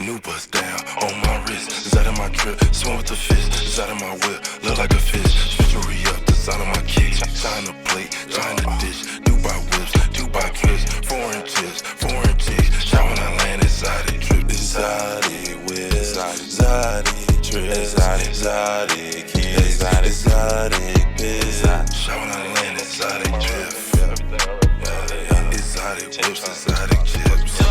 new bust down on my wrist. It's out of my trip, swim with the fist. It's out of my whip, look like a fish. Switchery up the side of my kicks. Shine the plate, shine the dish. Dubai whips, Dubai trips. Foreign chips, foreign chicks. Shot when I land exotic trip. Exotic whips, exotic trips. Exotic kids, exotic biz. Shot when I land exotic trip. Exotic whips, exotic chips.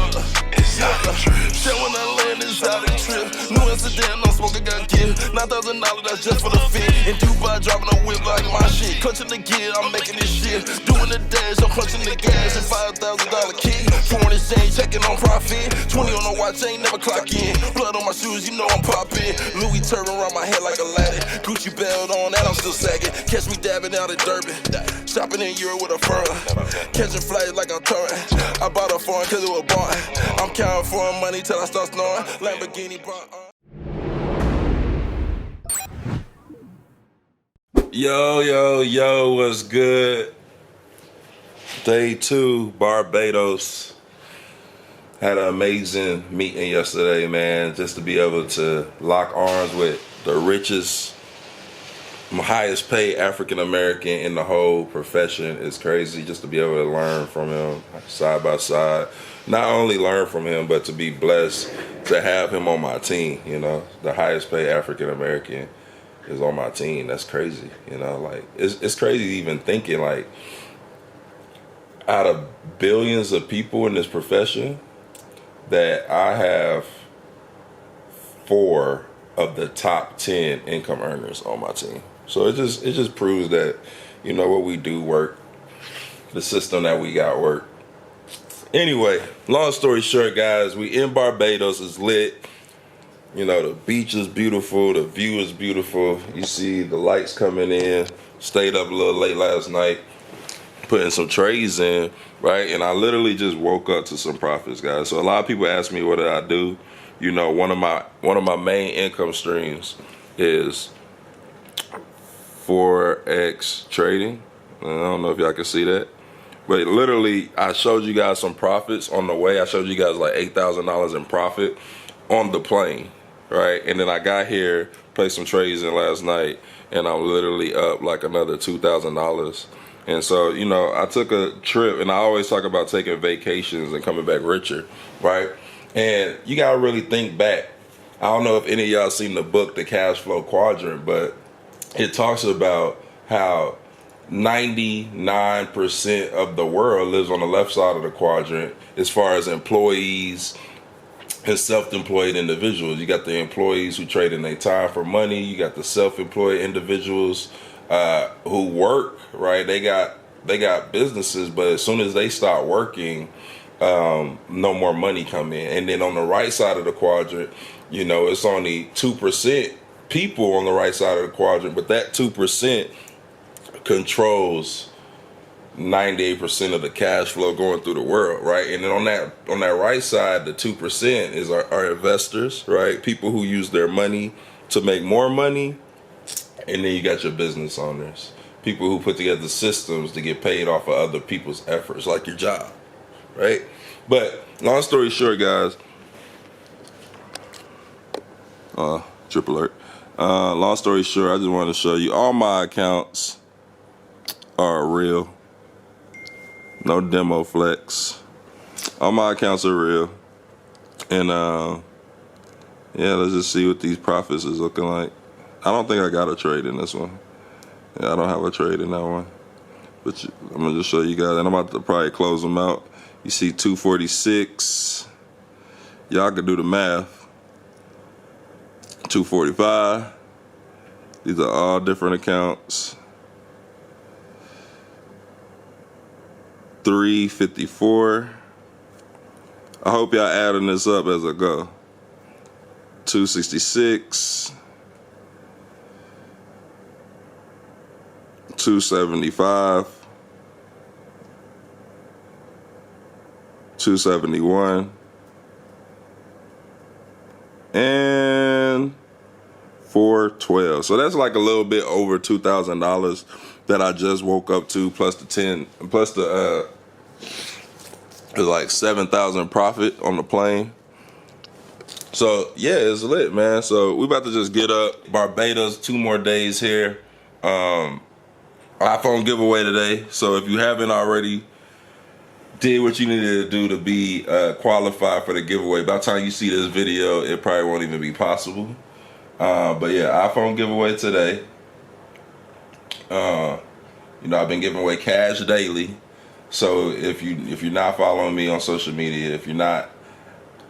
Exotic trips. Shit when I land exotic trip. New Amsterdam, no smoking, got gift. $9,000, that's just for the fit. In Dubai, driving a whip like my shit. Clutching the gear, I'm making this shit. Doing the dash, I'm clutching the gas. And $5,000 kit. Foreign exchange, checking on profit. 20 on the watch, ain't never clock in. Blood on my shoes, you know I'm popping. Louis turban around my head like a ladder. Gucci belt on that, I'm still sagging. Catch me dabbing out in Durban. Shopping in Europe with a firm. Catching flights like I'm touring. I bought a foreign cause it was born. I'm counting foreign money till I start snoring. Lamborghini brought Yo, what's good? Day 2, Barbados. Had an amazing meeting yesterday, man. Just to be able to lock arms with the richest, highest paid African American in the whole profession is crazy. Just to be able to learn from him side by side. Not only learn from him, but to be blessed to have him on my team. You know, the highest paid African American is on my team. That's crazy. You know, like it's crazy even thinking like out of billions of people in this profession that I have 4 of the top 10 income earners on my team. So it just proves that, you know, what we do work. The system that we got work. Anyway, long story short, guys, we in Barbados. It's lit. You know, the beach is beautiful. The view is beautiful. You see the lights coming in. Stayed up a little late last night, putting some trades in, right? And I literally just woke up to some profits, guys. So a lot of people ask me, what did I do? You know, one of my main income streams is Forex trading. I don't know if y'all can see that. But literally, I showed you guys some profits on the way. I showed you guys like $8,000 in profit on the plane, right? And then I got here, placed some trades in last night, and I'm literally up like another $2,000. And so, you know, I took a trip, and I always talk about taking vacations and coming back richer, right? And you gotta really think back. I don't know if any of y'all seen the book, The Cash Flow Quadrant, but it talks about how 99% of the world lives on the left side of the quadrant as far as employees and self-employed individuals. You got the employees who trade in their time for money. You got the self-employed individuals who work, right? They got businesses, but as soon as they start working, no more money come in. And then on the right side of the quadrant, you know, it's only 2% people on the right side of the quadrant, but that 2% controls 98% of the cash flow going through the world, right? And then on that right side, the 2% is our investors, right? People who use their money to make more money. And then you got your business owners, people who put together systems to get paid off of other people's efforts, like your job, right? But long story short, guys, triple alert. Long story short, I just want to show you all my accounts are real. No demo flex. All my accounts are real. And yeah, let's just see what these profits is looking like. I don't think I got a trade in this one. Yeah, I don't have a trade in that one. But I'm gonna just show you guys, and I'm about to probably close them out. You see 246. Y'all can do the math. 245. These are all different accounts. 354. I hope y'all adding this up as I go. 266. 275. 271. And 412. So that's like a little bit over $2,000 that I just woke up to, plus the like 7,000 profit on the plane. So yeah, it's lit, man. So we about to just get up. Barbados, 2 more days here. iPhone giveaway today. So if you haven't already did what you needed to do to be qualified for the giveaway, by the time you see this video, it probably won't even be possible. But yeah, iPhone giveaway today. You know, I've been giving away cash daily. So if you're not following me on social media, if you're not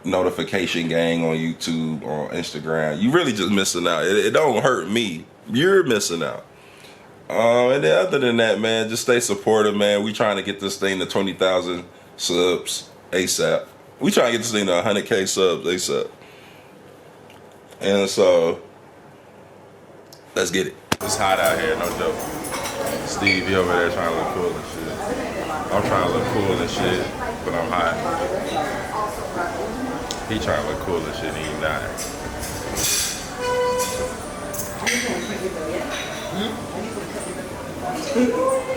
notification gang on YouTube, on Instagram, you really just missing out. It don't hurt me. You're missing out. And then other than that, man, just stay supportive, man. We trying to get this thing to 20,000 subs ASAP. We trying to get this thing to 100K subs ASAP. And so, let's get it. It's hot out here, no joke. Steve, he over there trying to look cool and shit. I'm trying to look cool and shit, but I'm hot. He trying to look cool and shit, and he not.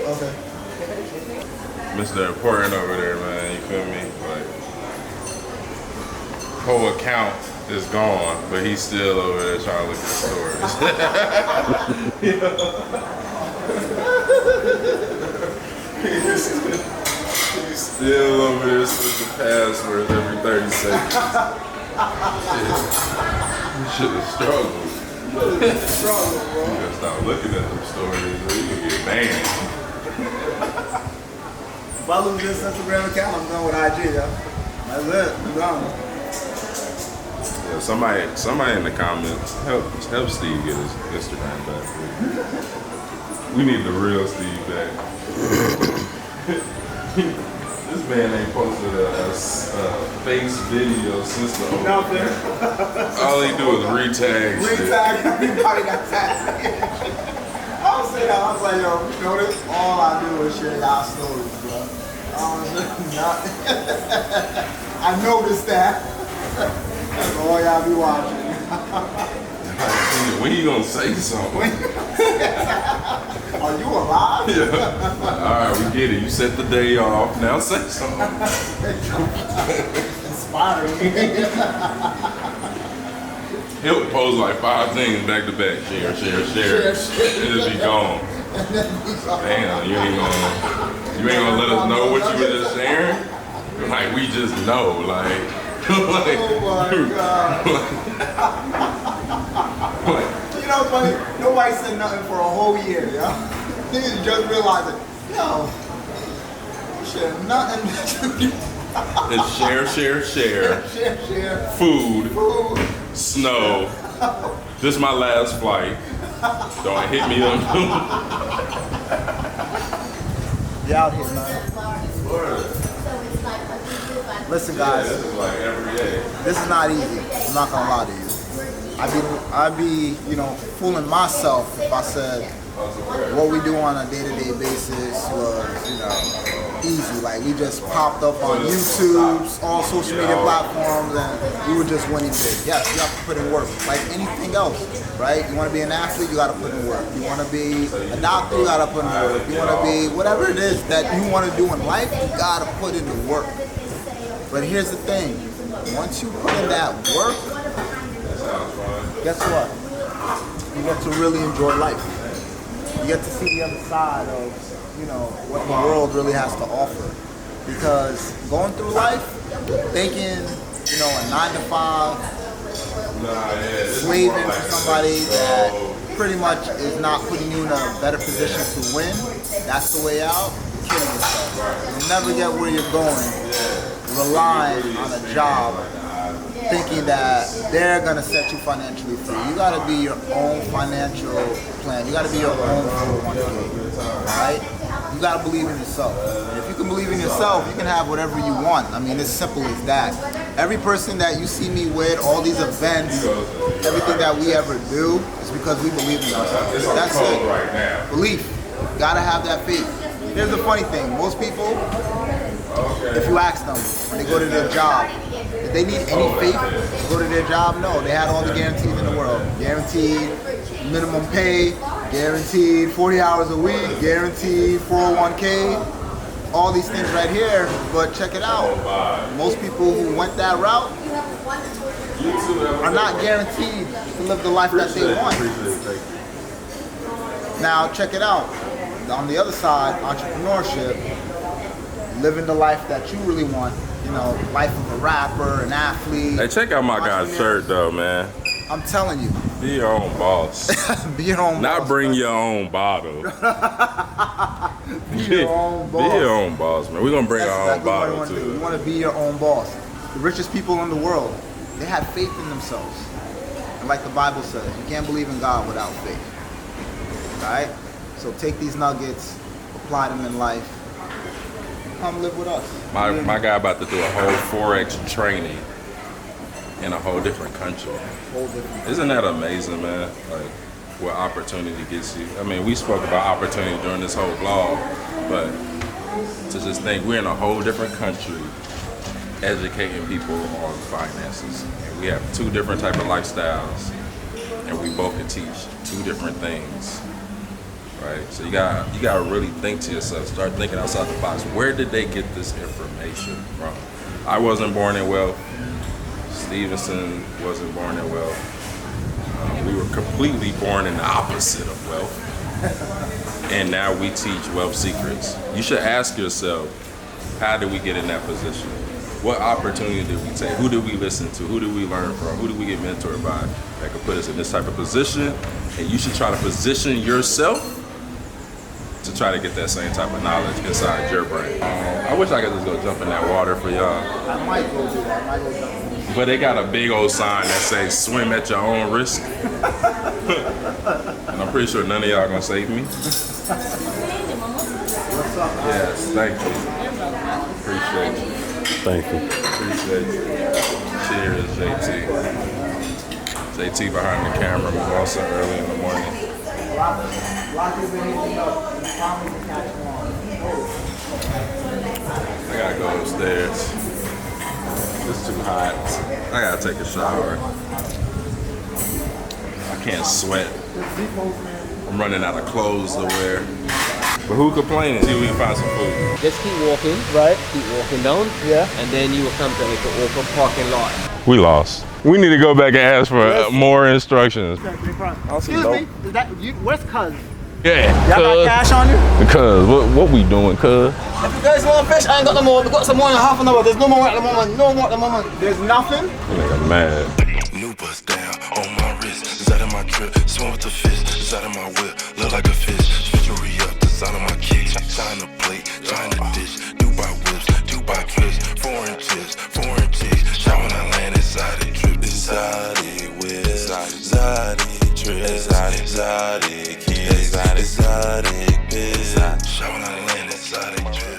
Okay. Mr. Important over there, man, you feel me? Like, whole account is gone, but he's still over there trying to look at stories. He's still over there switching passwords every 30 seconds. Shit is struggle. Struggle, bro. You gotta stop looking at them stories or you gonna get banned. If I lose this Instagram account, I'm done with IG, yo. That's it. I'm done. Yeah, somebody in the comments help Steve get his Instagram back. We need the real Steve back. This man ain't posted a face video since the old. Nothing. All he do is retag shit. Retag, everybody got tagged. I was saying that, I was like, yo, you know this? All I do is share y'all stories, bro. I noticed that. That's all y'all be watching. When you gonna say something? Are you alive? Yeah. Alright, we get it. You set the day off. Now say something. Inspiring. He'll post like 5 things back to back. Share. And just be gone. Damn, you ain't gonna let us know what you were just sharing? Like, we just know, like. Oh my God. You know what's funny? Nobody said nothing for a whole year, yo. Niggas just realized it. Yo, share nothing. It's share. Share. Food. Snow. This is my last flight. Don't hit me on. You out here, man. Listen, guys. Yeah, this is like every day. This is not easy. I'm not gonna lie to you. I'd be, you know, fooling myself if I said what we do on a day-to-day basis was, you know, easy. Like, we just popped up on YouTube, all social media platforms, and we were just winning big. Yes, you have to put in work, like anything else, right? You want to be an athlete, you got to put in work. You want to be a doctor, you got to put in work. You want to be whatever it is that you want to do in life, you got to put in the work. But here's the thing, once you put in that work, guess what? You get to really enjoy life. You get to see the other side of, you know, what the world really has to offer. Because going through life, thinking, you know, a 9 to 5, slaving for somebody that pretty much is not putting you in a better position to win, that's the way out, you're kidding yourself. You'll never get where you're going relying on a job thinking that they're gonna set you financially free. You gotta be your own financial plan. You gotta be your own 401k, right? You gotta believe in yourself. And if you can believe in yourself, you can have whatever you want. I mean, it's simple as that. Every person that you see me with, all these events, everything that we ever do, is because we believe in ourselves. That's it. Belief. You gotta have that faith. Here's the funny thing. Most people, if you ask them when they go to their job, if they need any faith to go to their job, no. They had all the guarantees in the world. Guaranteed minimum pay, guaranteed 40 hours a week, guaranteed 401k, all these things right here. But check it out. Most people who went that route are not guaranteed to live the life that they want. Now, check it out. On the other side, entrepreneurship, living the life that you really want. You know, life of a rapper, an athlete. Hey, check out my guy's shirt though, man. I'm telling you. Be your own boss. Be your own boss. Not bring your own bottle. Be your own boss. Be your own boss, man. We're going to bring our own bottle, too. You want to be your own boss. The richest people in the world, they have faith in themselves. And like the Bible says, you can't believe in God without faith. All right? So take these nuggets, apply them in life. Come live with us. My guy about to do a whole Forex training in a whole different country. Isn't that amazing, man? Like, what opportunity gets you. I mean, we spoke about opportunity during this whole vlog, but to just think we're in a whole different country educating people on finances. And we have two different type of lifestyles, and we both can teach two different things, right? So you gotta really think to yourself, start thinking outside the box. Where did they get this information from? I wasn't born in wealth. Stevenson wasn't born in wealth. We were completely born in the opposite of wealth. And now we teach wealth secrets. You should ask yourself, how did we get in that position? What opportunity did we take? Who did we listen to? Who did we learn from? Who did we get mentored by that could put us in this type of position? And you should try to position yourself to try to get that same type of knowledge inside your brain. I wish I could just go jump in that water for y'all. I might go do that. I might go jump in. But they got a big old sign that says swim at your own risk. And I'm pretty sure none of y'all gonna save me. What's up? Yes, thank you. Appreciate you. Thank you. Appreciate you. Cheers, JT. JT behind the camera, but also early in the morning. I gotta go upstairs. It's too hot. I gotta take a shower. I can't sweat. I'm running out of clothes to wear. But who complaining? See if we can find some food. Just keep walking, right? Keep walking down. Yeah. And then you will come to like an open parking lot. We lost. We need to go back and ask for more instructions. Excuse me, is that you? Where's Cuz? Yeah. Y'all got cash on you? Cuz, what we doing, cuz? If you guys want fish, I ain't got no more. We got some more in half an hour. There's no more at the moment. No more at the moment. There's nothing. Nigga mad. New bust down on my wrist. Is out of my trip. Swim with the fist. Is out of my whip. Look like a fish. Fishery up the side of my kicks. Shine a plate. Shine a dish. Dubai whips. Dubai trips. Foreign chips. Foreign chicks. Shot when I land inside the trip. Exotic whips. Exotic trips. Exotic kids. Exotic bitch. Shot when I land inside the trip.